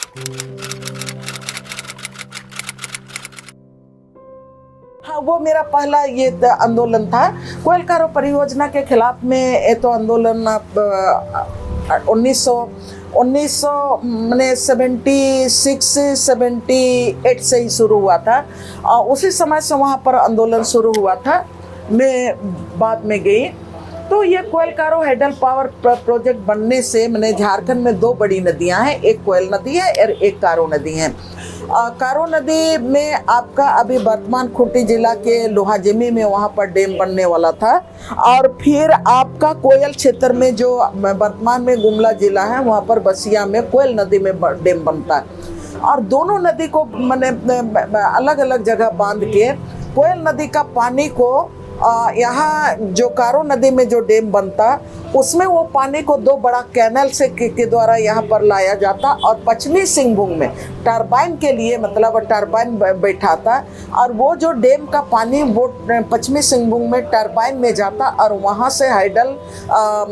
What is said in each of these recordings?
हाँ, वो मेरा पहला ये आंदोलन था कोयल कारो परियोजना के खिलाफ में। ये तो आंदोलन 1976-78 से ही शुरू हुआ था। उसी समय से वहाँ पर आंदोलन शुरू हुआ था। मैं बाद में गई तो ये कोयल कारो हाइडल पावर प्रोजेक्ट बनने से मैंने झारखंड में दो बड़ी नदियां हैं, एक कोयल नदी है और एक कारो नदी है। कारो नदी में आपका अभी वर्तमान खूंटी जिला के लोहाजमी में वहाँ पर डैम बनने वाला था, और फिर आपका कोयल क्षेत्र में जो वर्तमान में गुमला जिला है वहाँ पर बसिया में कोयल नदी में डैम बनता है। और दोनों नदी को मैंने अलग अलग जगह बांध के कोयल नदी का पानी को यहाँ जो कारो नदी में जो डैम बनता उसमें वो पानी को दो बड़ा कैनल से के द्वारा यहाँ पर लाया जाता, और पश्चिमी सिंहभूम में टरबाइन के लिए मतलब टरबाइन बैठाता, और वो जो डैम का पानी वो पश्चिमी सिंहभूम में टरबाइन में जाता, और वहाँ से हाइडल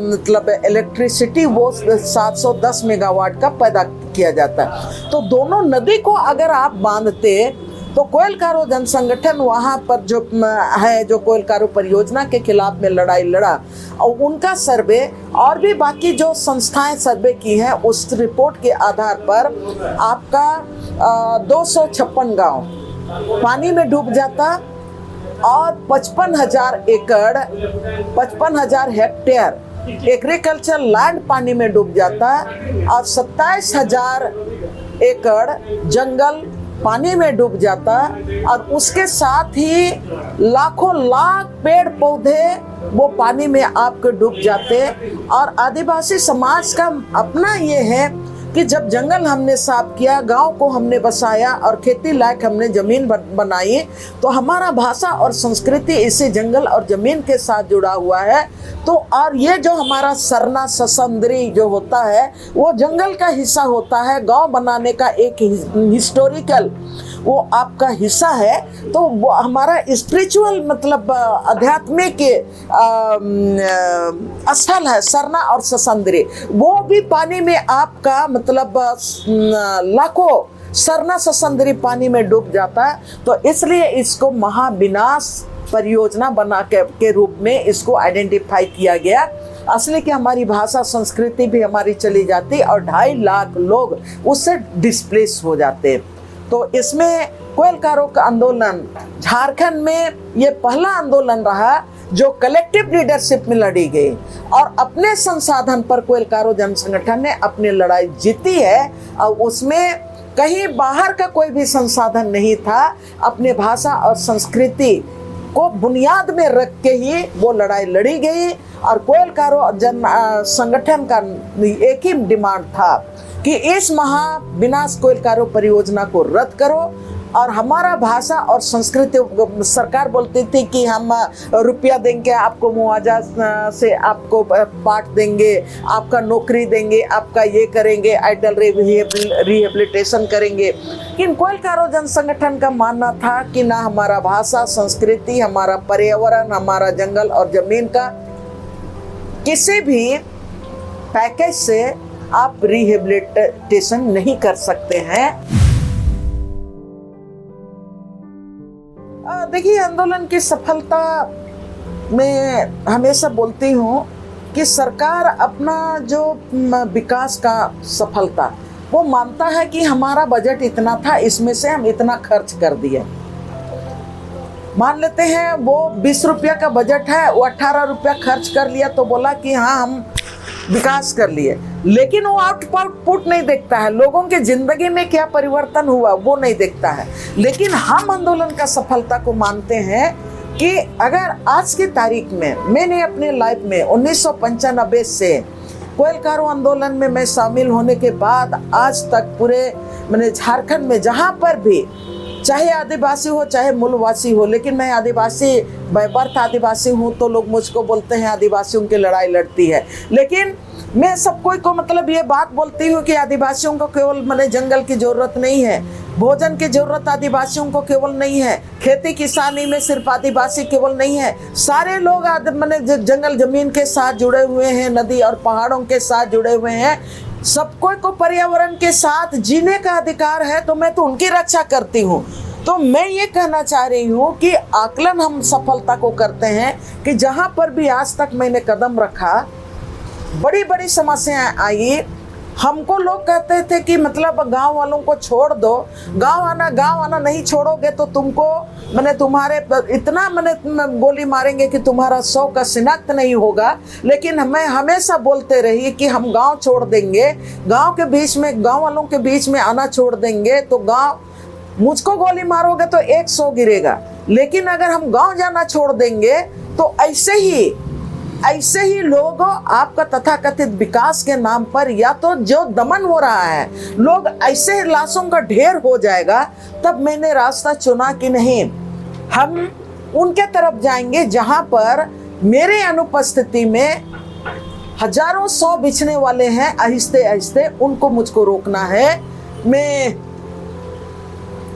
मतलब इलेक्ट्रिसिटी वो 710 मेगावाट का पैदा किया जाता है। तो दोनों नदी को अगर आप बांधते तो कोयल कारो जन संगठन वहाँ पर जो है, जो कोयल कारो परियोजना के खिलाफ में लड़ाई लड़ा, और उनका सर्वे और भी बाकी जो संस्थाएं सर्वे की हैं उस रिपोर्ट के आधार पर आपका 256 गांव पानी में डूब जाता, और 55,000 हेक्टेयर एग्रीकल्चर लैंड पानी में डूब जाता, और 27,000 एकड़ जंगल पानी में डूब जाता, और उसके साथ ही लाखों लाख पेड़ पौधे वो पानी में आपके डूब जाते। और आदिवासी समाज का अपना ये है कि जब जंगल हमने साफ किया, गांव को हमने बसाया और खेती लायक हमने जमीन बनाई, तो हमारा भाषा और संस्कृति इसी जंगल और जमीन के साथ जुड़ा हुआ है। तो और ये जो हमारा सरना ससंद्री जो होता है वो जंगल का हिस्सा होता है, गांव बनाने का एक हिस्टोरिकल वो आपका हिस्सा है। तो वो हमारा स्पिरिचुअल मतलब आध्यात्मिक स्थल है सरना और ससंद्री, वो भी पानी में आपका मतलब लाखों सरना ससंद्री पानी में डूब जाता है। तो इसलिए इसको महाविनाश परियोजना बना के रूप में इसको आइडेंटिफाई किया गया। असली कि हमारी भाषा संस्कृति भी हमारी चली जाती और 2.5 लाख लोग उससे डिस्प्लेस हो जाते। तो इसमें कोयल कारो का आंदोलन झारखंड में ये पहला आंदोलन रहा जो कलेक्टिव लीडरशिप में लड़ी गई, और अपने संसाधन पर कोयल कारो जन संगठन ने अपनी लड़ाई जीती है, और उसमें कहीं बाहर का कोई भी संसाधन नहीं था। अपने भाषा और संस्कृति को बुनियाद में रख के ही वो लड़ाई लड़ी गई। और कोयल कारो जन संगठन का एक ही डिमांड था कि इस महाविनाश कोयल कारो परियोजना को रद्द करो, और हमारा भाषा और संस्कृति, सरकार बोलती थी कि हम रुपया देंगे आपको, मुआवजा से आपको पाठ देंगे, आपका नौकरी देंगे, आपका ये करेंगे, आइडल रिहेबिलिटेशन करेंगे। लेकिन कोयल कारो जन संगठन का मानना था कि ना हमारा भाषा संस्कृति, हमारा पर्यावरण, हमारा जंगल और जमीन का किसी भी पैकेज से आप रिहेबिलिटेशन नहीं कर सकते हैं। देखिए, आंदोलन की सफलता में हमेशा बोलती हूँ कि सरकार अपना जो विकास का सफलता वो मानता है कि हमारा बजट इतना था, इसमें से हम इतना खर्च कर दिए। मान लेते हैं वो 20 रुपया का बजट है, वो 18 रुपया खर्च कर लिया, तो बोला कि हाँ हम विकास कर लिए, लेकिन वो आउटपुट नहीं देखता है, लोगों के जिंदगी में क्या परिवर्तन हुआ वो नहीं देखता है। लेकिन हम आंदोलन का सफलता को मानते हैं कि अगर आज की तारीख में मैंने अपने लाइफ में 1995 से कोयल कारो आंदोलन में मैं शामिल होने के बाद आज तक पूरे मैंने झारखंड में जहाँ पर भी, चाहे आदिवासी हो चाहे मूलवासी हो, लेकिन मैं आदिवासी बाय बर्थ आदिवासी हूँ, तो लोग मुझको बोलते हैं आदिवासियों की लड़ाई लड़ती है। लेकिन मैं सब कोई को मतलब ये बात बोलती हूँ कि आदिवासियों को केवल मैंने जंगल की जरूरत नहीं है, भोजन की जरूरत आदिवासियों को केवल नहीं है, खेती किसानी में सिर्फ आदिवासी केवल नहीं है, सारे लोग मैंने जंगल जमीन के साथ जुड़े हुए हैं, नदी और पहाड़ों के साथ जुड़े हुए हैं। सबको को पर्यावरण के साथ जीने का अधिकार है, तो मैं तो उनकी रक्षा करती हूँ। तो मैं ये कहना चाह रही हूँ कि आकलन हम सफलता को करते हैं कि जहाँ पर भी आज तक मैंने कदम रखा, बड़ी बड़ी समस्याएं आई। हमको लोग कहते थे कि मतलब गांव वालों को छोड़ दो, गांव आना नहीं छोड़ोगे तो तुमको मैंने तुम्हारे इतना मैंने गोली मारेंगे कि तुम्हारा 100 का शिनाख्त नहीं होगा। लेकिन मैं हमेशा बोलते रही कि हम गांव छोड़ देंगे, गांव के बीच में, गांव वालों के बीच में आना छोड़ देंगे तो गांव, मुझको गोली मारोगे तो 100 गिरेगा, लेकिन अगर हम गांव जाना छोड़ देंगे तो ऐसे ही लोग आपका तथाकथित विकास के नाम पर या तो जो दमन हो रहा है, लोग ऐसे लाशों का ढेर हो जाएगा। तब मैंने रास्ता चुना कि नहीं, हम उनके तरफ जाएंगे जहां पर मेरे अनुपस्थिति में हजारों 100 बिछने वाले हैं। आहिस्ते आहिस्ते उनको मुझको रोकना है। मैं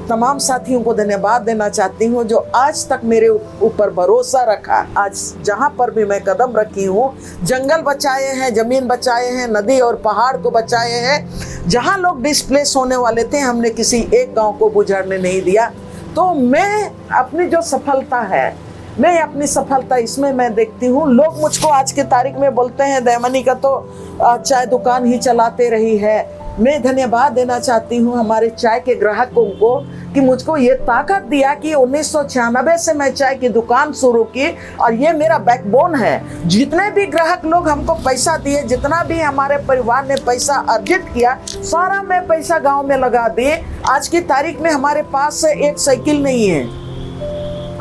तमाम साथियों को धन्यवाद देना चाहती हूँ जो आज तक मेरे ऊपर भरोसा रखा। आज जहाँ पर भी मैं कदम रखी हूँ, जंगल बचाए हैं, जमीन बचाए हैं, नदी और पहाड़ को बचाए हैं। जहाँ लोग डिस्प्लेस होने वाले थे, हमने किसी एक गांव को गुजरने नहीं दिया। तो मैं अपनी जो सफलता है, मैं अपनी सफलता इसमें मैं देखती हूँ। लोग मुझको आज की तारीख में बोलते हैं दयामनी का तो चाय दुकान ही चलाते रही है। मैं धन्यवाद देना चाहती हूँ हमारे चाय के ग्राहकों को कि मुझको ये ताकत दिया कि 1996 से मैं चाय की दुकान शुरू की और ये मेरा बैकबोन है। जितने भी ग्राहक लोग हमको पैसा दिए, जितना भी हमारे परिवार ने पैसा अर्जित किया, सारा मैं पैसा गांव में लगा दिए। आज की तारीख में हमारे पास एक साइकिल नहीं है।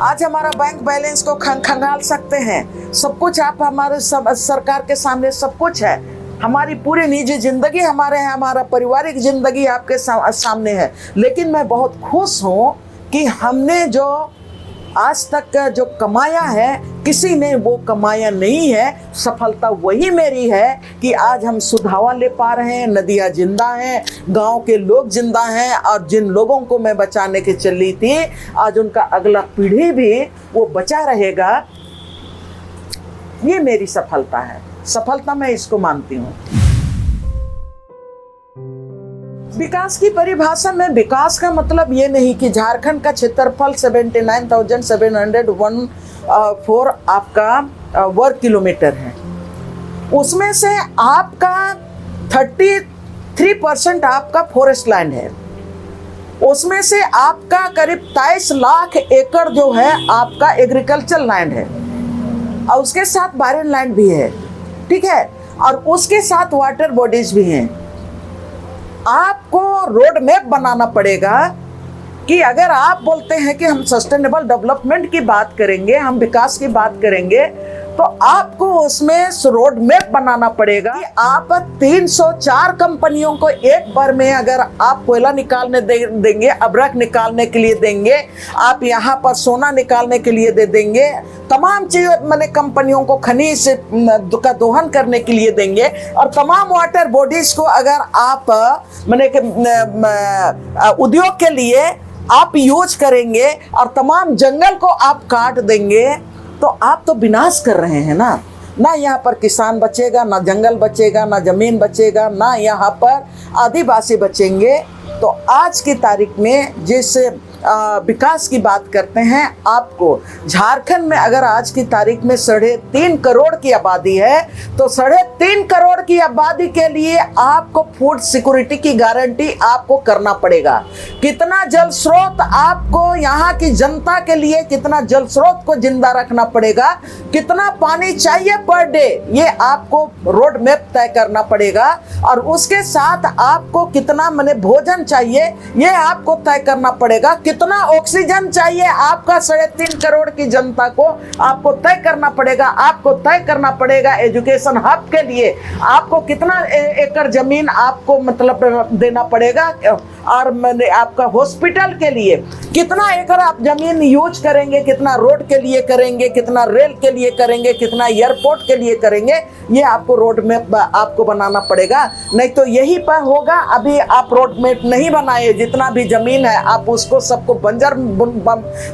आज हमारा बैंक बैलेंस को खंगाल सकते हैं। सब कुछ आप हमारे सरकार के सामने सब कुछ है। हमारी पूरी निजी जिंदगी हमारे है, हमारा पारिवारिक जिंदगी आपके सामने है। लेकिन मैं बहुत खुश हूँ कि हमने जो आज तक का जो कमाया है, किसी ने वो कमाया नहीं है। सफलता वही मेरी है कि आज हम शुद्ध हवा ले पा रहे हैं, नदियाँ जिंदा हैं, गांव के लोग जिंदा हैं, और जिन लोगों को मैं बचाने के चली थी, आज उनका अगला पीढ़ी भी वो बचा रहेगा। ये मेरी सफलता है। सफलता मैं इसको मानती हूँ। विकास की परिभाषा में विकास का मतलब ये नहीं कि झारखंड का क्षेत्रफल 79,714 आपका वर्ग किलोमीटर है, उसमें से आपका 33% आपका फॉरेस्ट लैंड है, उसमें से आपका करीब 23 लाख एकड़ जो है आपका एग्रीकल्चर लैंड है, और उसके साथ बायरन लैंड भी है, ठीक है, और उसके साथ वाटर बॉडीज भी हैं। आपको रोड मैप बनाना पड़ेगा कि अगर आप बोलते हैं कि हम सस्टेनेबल डेवलपमेंट की बात करेंगे, हम विकास की बात करेंगे, तो आपको उसमें रोड मैप बनाना पड़ेगा कि आप 304 कंपनियों को एक बार में अगर आप कोयला निकालने देंगे, अब्रक निकालने के लिए देंगे, आप यहाँ पर सोना निकालने के लिए दे देंगे, तमाम चीज़ मैंने कंपनियों को खनिज का दोहन करने के लिए देंगे, और तमाम वाटर बॉडीज को अगर आप मैंने उद्योग के लिए आप यूज करेंगे और तमाम जंगल को आप काट देंगे, तो आप तो विनाश कर रहे हैं ना यहाँ पर किसान बचेगा, ना जंगल बचेगा, ना जमीन बचेगा, ना यहाँ पर आदिवासी बचेंगे। तो आज की तारीख में जिस विकास की बात करते हैं, आपको झारखंड में अगर आज की तारीख में 3.5 करोड़ की आबादी है, तो 3.5 करोड़ की आबादी के लिए आपको फूड सिक्योरिटी की गारंटी आपको करना पड़ेगा। कितना जल स्रोत आपको यहाँ की जनता के लिए, कितना जल स्रोत को जिंदा रखना पड़ेगा, कितना पानी चाहिए पर डे, ये आपको रोड मैप तय करना पड़ेगा, और उसके साथ आपको कितना मैंने भोजन चाहिए ये आपको तय करना पड़ेगा, कितना ऑक्सीजन चाहिए आपका 3.5 करोड़ की जनता को आपको तय करना पड़ेगा। आपको तय करना पड़ेगा एजुकेशन हब के लिए आपको कितना एकड़ जमीन आपको मतलब देना पड़ेगा, और मैंने आपका हॉस्पिटल के लिए कितना एकड़ आप जमीन यूज करेंगे, कितना रोड के लिए करेंगे, कितना रेल के लिए करेंगे, कितना एयरपोर्ट के लिए करेंगे, ये आपको रोड मैप आपको बनाना पड़ेगा। नहीं तो यही पर होगा, अभी आप रोड मैप नहीं बनाए, जितना भी जमीन है आप उसको सबको बंजर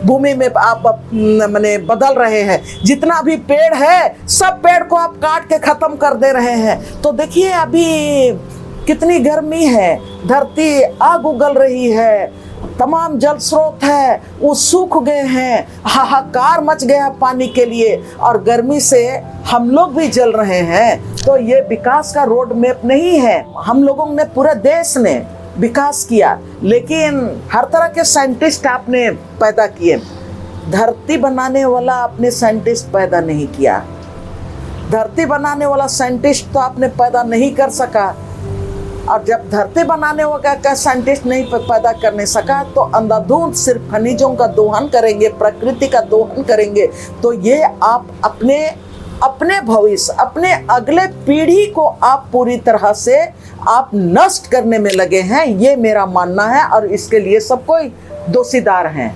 भूमि में आप मैंने बदल रहे हैं। जितना भी पेड़ है सब पेड़ को आप काट के खत्म कर दे रहे हैं। तो देखिए अभी कितनी गर्मी है, धरती आग उगल रही है, तमाम जल स्रोत है वो सूख गए हैं, हाहाकार मच गया है पानी के लिए, और गर्मी से हम लोग भी जल रहे हैं। तो ये विकास का रोड मैप नहीं है। हम लोगों ने, पूरे देश ने विकास किया, लेकिन हर तरह के साइंटिस्ट आपने पैदा किए, धरती बनाने वाला आपने साइंटिस्ट पैदा नहीं किया। धरती बनाने वाला साइंटिस्ट तो आपने पैदा नहीं कर सका, और जब धरती बनाने वाला का साइंटिस्ट नहीं पैदा करने सका, तो अंधाधुंध सिर्फ खनिजों का दोहन करेंगे, प्रकृति का दोहन करेंगे, तो ये आप अपने भविष्य, अपने अगले पीढ़ी को आप पूरी तरह से आप नष्ट करने में लगे हैं। ये मेरा मानना है, और इसके लिए सब कोई दोषीदार हैं।